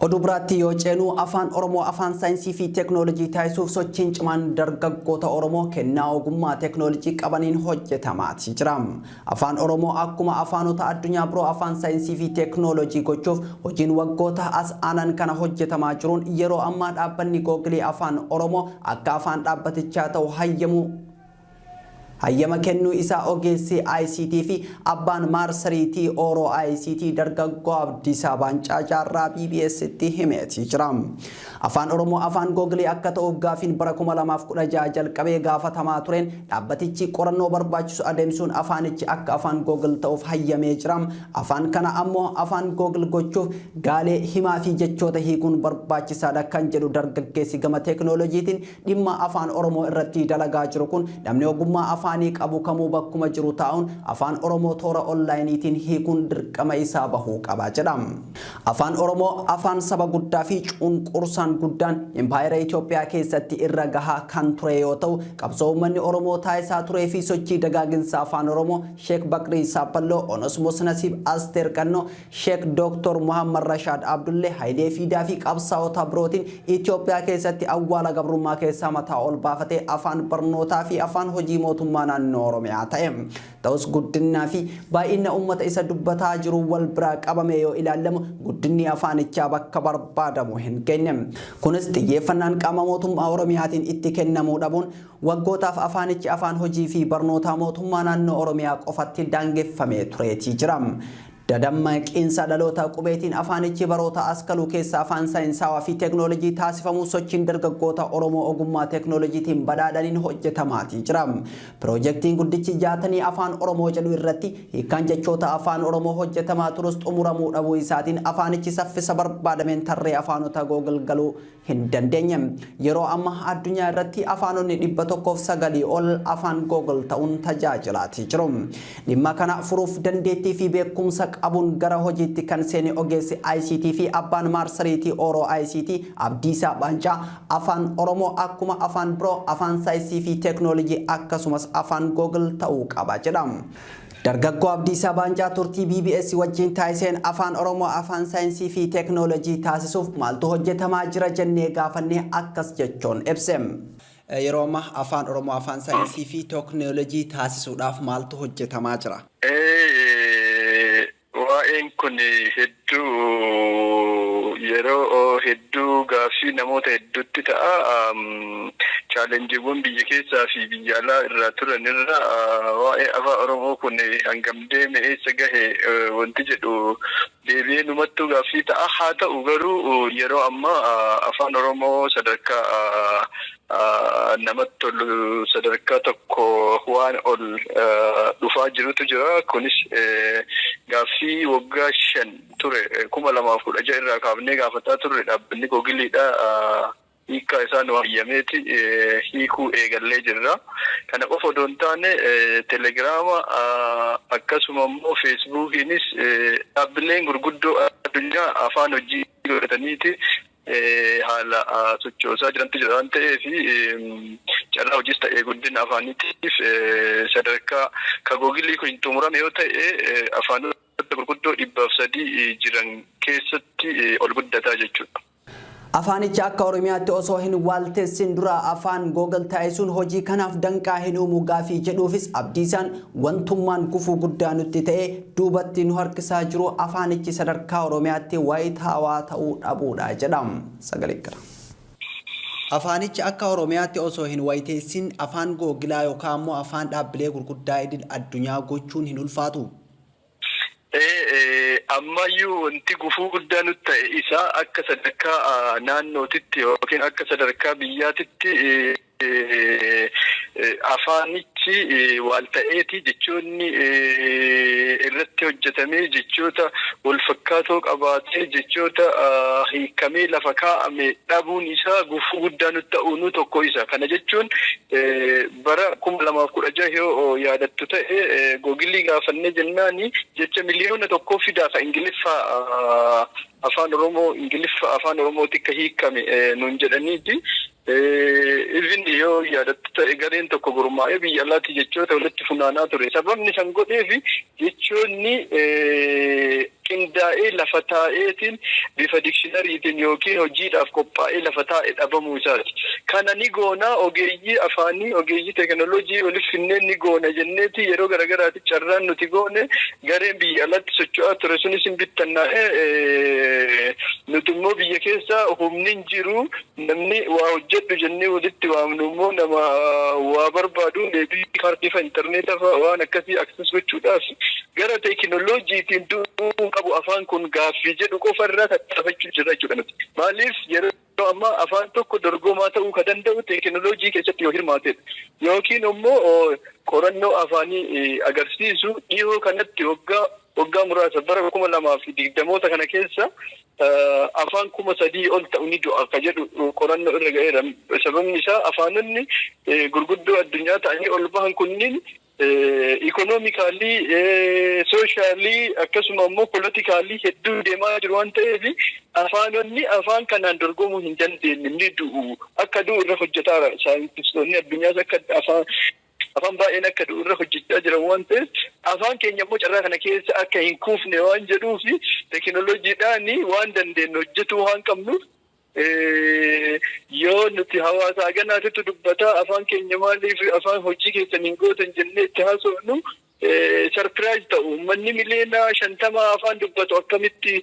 Odubratti yoo ceenu afaan Oromoo afaan saayinsii fi teeknooloojii taasisuuf sochiin cimaan dargaggoota Oromoo kennaa ogummaa teeknooloojii qabaniin hojjetamaa jira. Afaan Oromoo akkuma afaanota addunyaa biroo afaan saayinsii fi teeknooloojii gochuuf hojiin waggoota as aanan kana hojjetamaa jiruun yeroo ammaa dhaabbanni Google afaan Oromoo akka afaan dhaabbatichaa ta'u hayyama kennuu isaa ogeessi ICT fi abbaan marsariitii Oro ICT dargaggoo Abdiisaa Baancaa Jaarraa BBS itti himeeti jira. Afaan Oromoo afaan Google akka ta'uuf gaafiin bara 2016 jalqabee gaafatamaa tureen dhaabbatichi qorannoo barbaachisu adeemsuun afaanichi akka afaan Google ta'uuf hayyamee jira. Afaan kana ammoo afaan Google gochuuf gaalee himaa fi jechoota hiikuun barbaachisaadha kan jedhu dargaggeessi gama teeknooloojiitiin dhimma afaan Oromoo irratti dalagaa jiru kun namni ogummaa afaanii qabu kamuu bakkuma jiru taa'uun afaan Oromoo toora onlaayiniitiin hiikuun dirqama isaa bahuu qaba jedha. Afaan Oromoo afaan saba guddaa fi cunqursaan guddaan impaayera Itoophiyaa keessatti irra gahaa kan ture yoo ta'u qabsoo uummanni Oromoo taasisaa turee fi sochii dagaaginsa afaan Oromoo Sheek Bakrii Saapalloo, Onesmoos Nasiib, Asteer Qannoo, Sheek Dr. Muhammad Rashaad Abdullee, Hayilee Fiidaa fi qabsaa'ota birootiin Itoophiyaa keessatti awwaala gabrummaa keessaa mataa ol baafatee afaan barnootaa fi afaan hojii mootummaa naannoo Oromiyaa ta'e. Ta'us guddinaa fi baay'ina uummata isa dubbataa jiru wal bira qabame yoo ilaalamu guddinni afaanichaa bakka barbaadamu hin geenye. Kunis xiyyeeffannaan qaama mootummaa Oromiyaatiin itti kennamuu dhabuun waggootaaf afaanichi afaan hojii fi barnootaa mootummaa naannoo Oromiyaa qofatti daangeffamee tureetii jira. Dadammaqiinsa dhaloota qubeetiin afaanichi baroota askaluu keessa afaan saayinsawaa fi teeknooloojii taasifamuu sochiin dargaggoota Oromoo ogummaa teeknooloojiitiin badhaadhaniin hojjetamaatii jira. Piroojeektiin guddichi jaatanii afaan Oromoo jedhu irratti hiikkaan jechoota afaan Oromoo hojjetamaa turus xumuramuu dhabuu isaatiin afaanichi saffisa barbaadameen tarree afaanota Google galuu hin dandeenye. Yeroo amma addunyaa irratti afaanonni 109 ol afaan Google ta'uun tajaajilaatii jiru. Dhimma kana furuuf dandeettii fi beekumsa qabuun gara hojiitti kan seene ogeessi ICT fi abbaan marsariitii Oro ICT Abdiisaa Baancaa afaan Oromoo akkuma afaan biroo afaan saayinsii fi teeknooloojii akkasumas afaan Google ta'uu qaba jedha. Dargaggoo Abdiisaa Baancaa turtii BBS wajjin taasiseen afaan Oromoo afaan saayinsii fi teeknooloojii taasisuuf maaltu hojjetamaa jira jennee gaafannee akkas jechuun ibse. Yeroo ammaa afaan Oromoo afaan saayinsii fi teeknooloojii taasisuudhaaf maaltu hojjetamaa jira? Waa'een kun yeroo hedduu gaaffii namoota hedduutti ta'a. Chaalenjiiwwan biyya keessaa fi biyya alaa irraa turan irra waa'ee afaan Oromoo kun hangam deeme eessa gahe wanti jedhu deebi'ee numattuu gaaffii ta'a. Haa ta'u garuu yeroo ammaa afaan Oromoo sadarkaa namatti tolu sadarkaa tokko waan ol dhufaa jirutu jira. Kunis gaaffii waggaa 5 ture 2016 irraa kaafnee gaafataa turre dhaabbanni Googleedha. Hiikkaa isaan hayyameeti hiikuu eegallee jirra. Kana qofa odoo hin taane telegiraama akkasuma immoo feesbuukiinis dhaabbileen gurguddoo addunyaa afaan hojii godhataniiti haala sochoosaa jirantu jira waan ta'eef carraa hojiis ta'ee guddina afaaniitiif sadarkaa ka Googilii kun hin xumurame yoo ta'e afaanota gurguddoo 300 jiran keessatti ol guddataa jechuudha. Afaanichi akka Oromiyaatti osoo hin waaltessin dura afaan Google taasisuun hojii kanaaf danqaa hin uumu gaafii jedhuufis Abdiisaan wantummaan gufuu guddaa nutti ta'e duubatti nu harkisaa jiru afaanichi sadarkaa Oromiyaatti wayitaawaa ta'uu dhabuudha jedhama. Sagalee gara. Afaanichi akka Oromiyaatti osoo hin wayitessin afaan Googlaa yookaan immoo afaan dhaabbilee gurguddaa idil addunyaa gochuun hin ulfaatu. Ammayyuu wanti gufuu guddaa nutti ta'e isaa akka sadarkaa naannootitti yookiin akka sadarkaa biyyaatitti afaanichi waal ta'eeti jechoonni irratti hojjetamee jechoota wal fakkaatoo qabaatee jechoota hiikamee lafa kaa'ame dhabuun isaa gufuu guddaa nutti ta'uun tokko isa. Kana jechuun bara 2016 yoo yaadattu ta'e Googilii gaafannee jennaani jecha miliyoona 1 fidaa ka Ingiliffaa afaan Oromoo Ingiliffa afaan Oromootti ka hiikame nuun jedhaniiti. Even yoo yaadattu ta'e gareen tokko gurmaa'ee biyya alaatti jechoota walitti funaanaa ture. Sababni san godheefi jechoonni qindaa'ee lafa taa'eetiin bifa dikshinariitiin yookiin hojiidhaaf qophaa'ee lafa taa'e dhabamuu isaati. Kana ni goona ogeeyyii afaanii ogeeyyii teekinooloojii waliif finneen ni goona jenneeti yeroo garagaraatti carraan nuti goone gareen biyya alatti socho'aa ture sunis hin bittannaa'e nuti immoo biyya keessa humni hin jiru namni waa hojjedhu jennee walitti waamnu immoo nama waa barbaadu deebii kaardiifa intarneeta waan akkasii akses gochuudhaaf gara teekinooloojiitiin du'uu qabu afaan kun gaaffii jedhu qofarraa tattaafachuu jira jechuudha nuti. Maaliif yeroo amma afaan tokko dorgomaa ta'uu ka danda'u teekinooloojii keessatti yoo hirmaatedha. Yookiin immoo qorannoo afaanii agarsiisu dhiyoo kanatti waggaa muraasa bara 2020 kana keessa afaan 3,000 ol ta'u ni du'a ka jedhu qorannoo irra ga'eera. Sababni isaa afaanonni gurguddoo addunyaa ta'anii ol bahan kunniin economically socially akkasuma immoo politically hedduu deemaa jiru waan ta'eef afaanonni afaan kanaan dorgomuu hin dandeenye ni du'u akka du'u irra hojjetaara saayintistoonni addunyaas akka afaan baay'een akka du'u irra hojjechaa jiran waan ta'eef afaan keenya immoo carraa kana keessa akka hin kuufne waan jedhuuf teekinooloojiidhaan waan dandeenye hojjetuu waan qabnuuf yoo nuti hawaasa ganaatitti dubbataa afaan keenya maaliif afaan hojii keessan hin gootan jennee itti haasofnu sarpiraayiz ta'u uummanni miliyoona 50 afaan dubbatu akkamitti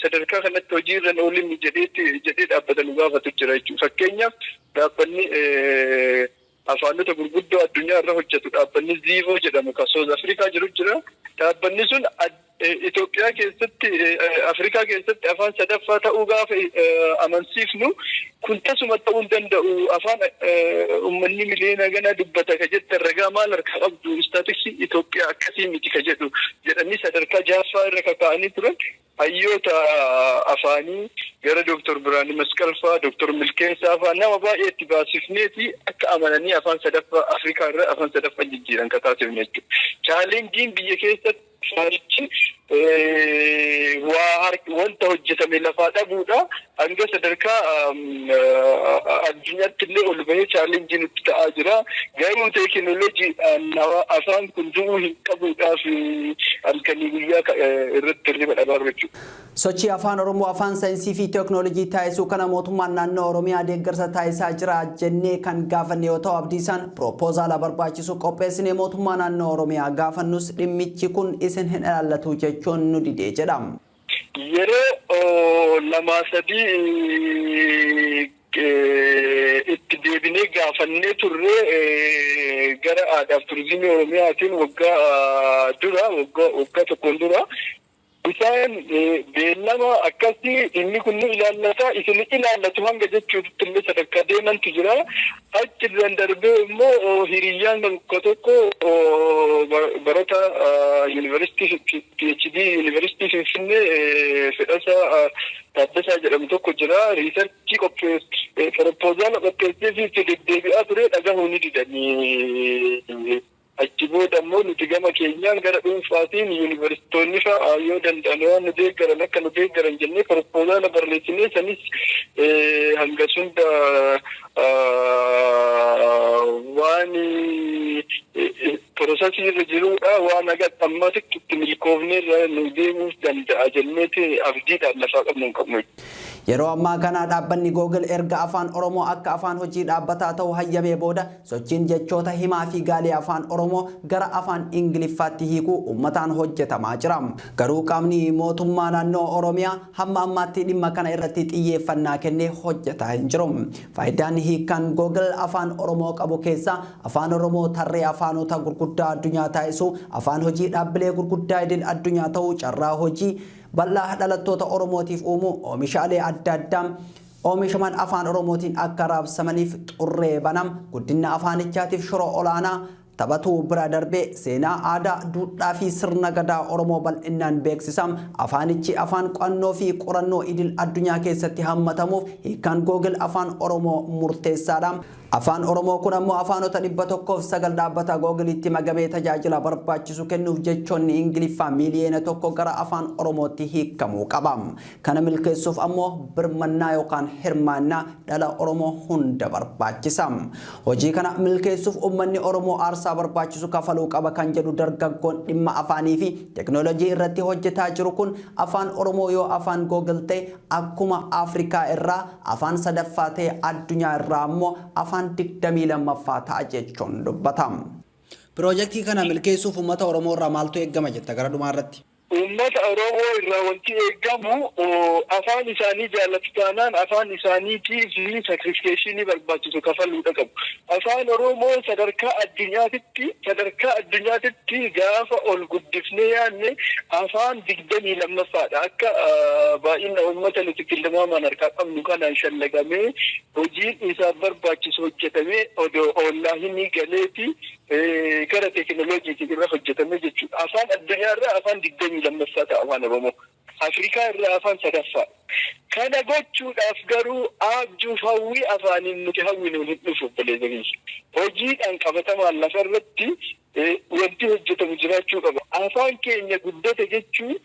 sadarkaa kanatti hojiirra oolin jedhee dhaabbata nu gaafatu jira jechuudha. Fakkeenyaaf dhaabbanni afaanota gurguddoo addunyaa irra hojjetu dhaabbanni Ziivoo jedhamu kan South Africa jiru jira. Dhaabbanni sun Itoophiyaa keessatti Afrikaa keessatti afaan sadaffaa ta'uu gaafa amansiifnu kun tasuma ta'uu hin danda'u afaan uummanni miliyoona ganaa dubbata ka jette ragaa maal harkaa qabdu istaatiksii Itoophiyaa akkasii miti ka jedhu jedhanii sadarkaa jaaffaa irra kaka'anii turan hayyoota afaanii gara Dr. Biraanii Masqalfaa, Dr. Milkeessaa fa'aa nama baay'ee itti baasifneeti akka amananii afaan sadaffaa Afrikaa irra afaan sadaffaa jijjiiran ka taasifne jechuudha. Chaalenjiin biyya keessatti saanichi wanta hojjetame lafaa dhabuudha hanga sadarkaa addunyaatti illee ol bahee chaalenjii nutti ta'aa jira. Garuu teekinooloojiidhaan afaan kun du'uu hin qabuudhaaf halkanii guyyaa irratti hirriba dhabaa jechuudha. Sochii afaan Oromoo afaan saayinsii fi teekinooloojii taasisuu kana mootummaan naannoo Oromiyaa deeggarsa taasisaa jira jennee kan gaafanne yoo ta'u Abdiisaan piroopozaala barbaachisu qopheessinee mootummaa naannoo Oromiyaa gaafannus dhimmichi kun isin hin ilaallatu jechuun nu didee jedhama. Yeroo 2-3 itti deebinee gaafannee turre gara aadaaf turizimii Oromiyaatiin waggaa tokkoon dura isaan beellama akkasii inni kun ni ilaallata isin ilaallatu hanga jechuutti illee sadarkaa deemantu jira. Achirraan darbee immoo hiriyyaan tokko barata yuunivarsiitii PhD yuunivarsiitii Finfinnee Fedhasaa Taaddasaa jedhamu tokko jira. Riisarchii piroopozaala qopheessee fi deddeebi'aa ture dhagahuu ni didanii. Achi booda immoo nuti gama keenyaan gara dhuunfaatiin yuunivarsiitonni fa'aa yoo danda'an waan nu deeggaran akka nu deeggaran jennee piroopozaala barreessinee sanis hanga sunda waan piroosesii irra jirudha waan agarra ammatti itti milkoofnee irra nu deemuu danda'a jenneeti abdiidhaan lafaa qabnu hin qabnu. Yeroo ammaa kana dhaabbanni Google erga afaan Oromoo akka afaan hojii dhaabbataa ta'uu hayyamee booda sochiin jechoota himaa fi gaalee afaan Oromoo gara afaan Ingiliffaatti hiikuu uummataan hojjetamaa jira. Garuu qaamni mootummaa naannoo Oromiyaa hamma ammaatti dhimma kana irratti xiyyeeffannaa kennee hojjetaa hin jiru. Faayidaan hiikan Google afaan Oromoo qabu keessaa afaan Oromoo tarree afaanota gurguddaa addunyaa taasisuu, afaan hojii dhaabbilee gurguddaa idil addunyaa ta'uu, carraa hojii bal'aa dhalattoota Oromootiif uumuu, oomishaalee adda addaa oomishaman afaan Oromootiin akka raabsamaniif xurree banam, guddina afaanichaatiif shoroo olaanaa taphatuu bira darbee seenaa aadaa duudhaa fi sirna gadaa Oromoo bal'inaan beeksisam. Afaanichi afaan qo'annoo fi qorannoo idil addunyaa keessatti hammatamuuf hiikaan Google afaan Oromoo murteessaadha. Afaan Oromoo kun ammoo afaanota 109 dhaabbata Googiliitti magamee tajaajila barbaachisu kennuuf jechoonni Ingiliffaa miliyoona 1 gara afaan Oromootti hiikamuu qaba. Kana milkeessuuf ammoo birmannaa yookaan hirmaannaa dhala Oromoo hunda barbaachisa. Hojii kana milkeessuuf uummanni Oromoo aarsaa barbaachisu kafaluu qaba kan jedhu dargaggoon dhimma afaanii fi teknoolojii irratti hojjetaa jiru kun afaan Oromoo yoo afaan Googil ta'e akkuma Afrikaa irraa afaan sadaffaa ta'e addunyaa irraa ammoo afaan digdamii lammaffaa ta'a jechuun dubbatama. Piroojeektii kana milkeessuuf uummata Oromoo irraa maaltu eegama jetta gara dhumaa irratti? Uummata Oromoo irraa wanti eegamu afaan isaanii jaallatu taanaan afaan isaaniitiif sakrifikeeshinii barbaachisu kafaluudha qabu. Afaan Oromoo sadarkaa addunyaatitti gaafa ol guddifnee yaadne afaan 22ffaadha. Akka baay'ina uummata nuti tilmaamaan harkaa qabnu kanaan shallagamee hojiin isaa barbaachisu hojjetamee onlaayinii galeeti gara teekinooloojiitiin irra hojjetamee jechuudha. Afaan addunyaa irraa afaan 22ffaa ta'a afaan Oromoo. Afrikaa irraa afaan sadaffaa. Kana gochuudhaaf garuu abjuuf hawwii afaaniin nuti hawwinu hin dhufu bileezanii. Hojiidhaan qabatamaan lafa irratti wanti hojjetamu jiraachuu qaba. Afaan keenya guddate jechuun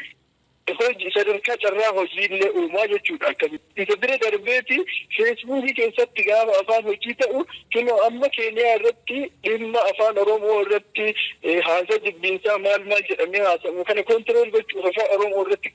hojii sadarkaa carraa hojiillee uumaa jechuudha. Akkamitti isa bira darbeeti feesbuukii keessatti gaafa afaan hojii ta'u kunoo amma Keeniyaa irratti dhimma afaan Oromoo irratti haasaa jibbiinsaa maal jedhamee haasamu kana kontirool gochuuf afaan Oromoo irratti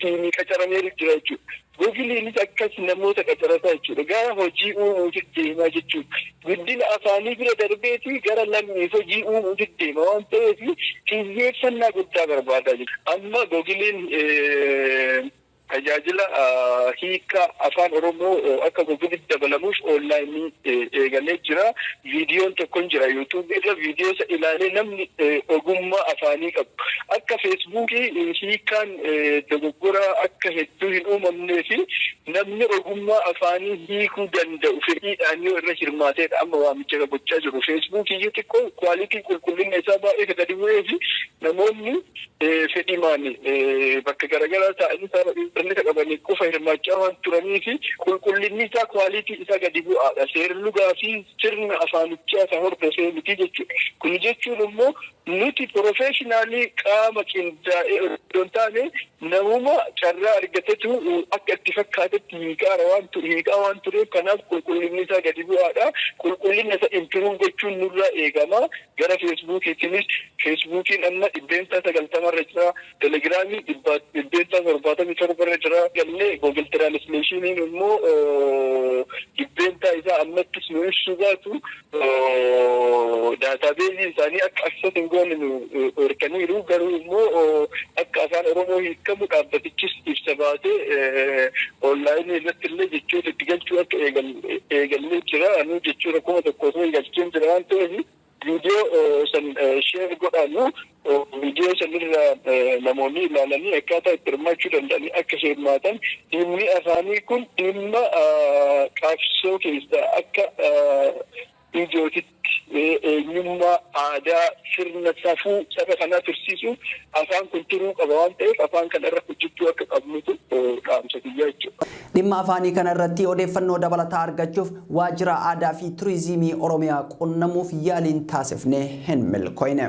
tiimii qacaramee jira jechuudha. Googiliinis akkas namoota qacarataa jechuudha. Gara hojii uumuutti deemaa jechuudha. Guddina afaanii bira darbeeti gara lammiif hojii uumuutti deema waan ta'eef xiyyeeffannaa guddaa barbaadaa jira. Amma Googiliin tajaajila hiika afaan Oromoo akka Googilitti dabalamuuf onlaayinii eegalee jira. Viidiyoon tokko jira YouTube irra viidiyoo isa ilaalee namni ogummaa afaanii qabu. Akka feesbuukii hiikaan dogoggora akka hedduu hin uumamnee fi namni ogummaa afaanii hiikuu danda'u fedhiidhaan yoo irra hirmaateedha amma waamicha gochaa jiru. Feesbuukii yoo xiqqoo kwaalitii qulqullina isaa baay'ee gadi bu'ee fi namoonni fedhimaan bakka garaagaraa ta'anii inni qabanii qofa hirmaachaa waan turanii fi qulqullinni isaa kwaalitii isaa gadi bu'aadha. Seerlugaa fi sirna afaanichaa isa hordofee miti jechuudha. Kun jechuun immoo nuti profeeshinaalii qaama qindaa'ee osoo hin taane namuma carraa argatetu akka itti fakkaatetti hiikaa waan tureef kanaaf qulqullinni isaa gadi bu'aadha. Qulqullina isa impiruuf gochuun nurraa eegama. Gara feesbuukiitiinis feesbuukiin amma 90% jira. Telegiraamii 77 irra jira. Gallee Google Translationin immoo 100% isaa ammattis nu ibsuu baatu daataabeezii isaanii akka access hin goone nu horkaniiru. Garuu immoo akka afaan Oromoo hiikamu dhaabbatichis ibsa baatee onlaayinii irratti illee jechoota itti galchuu akka eegallee jira. Anu jechuudha 1,000 osoo eegalcheen jira waan ta'eef viidiyoo san sheer godhaanu viidiyoo sanirra namoonni ilaalanii akkaataa itti hirmaachuu danda'anii akka hirmaatan dhimmi afaanii kun dhimma qabsoo keessaa akka ijootitti eenyummaa aadaa sirna safuu saba kanaa tursiisuuf afaan kun turuu qaba waan ta'eef afaan kana irra hojjechuu akka qabnutu dhaamsa biyyaa jechuudha. Dhimma afaanii kana irratti odeeffannoo dabalataa argachuuf waajjira aadaa fi turizimii Oromiyaa qunnamuuf yaaliin taasifnee hin milkoofne.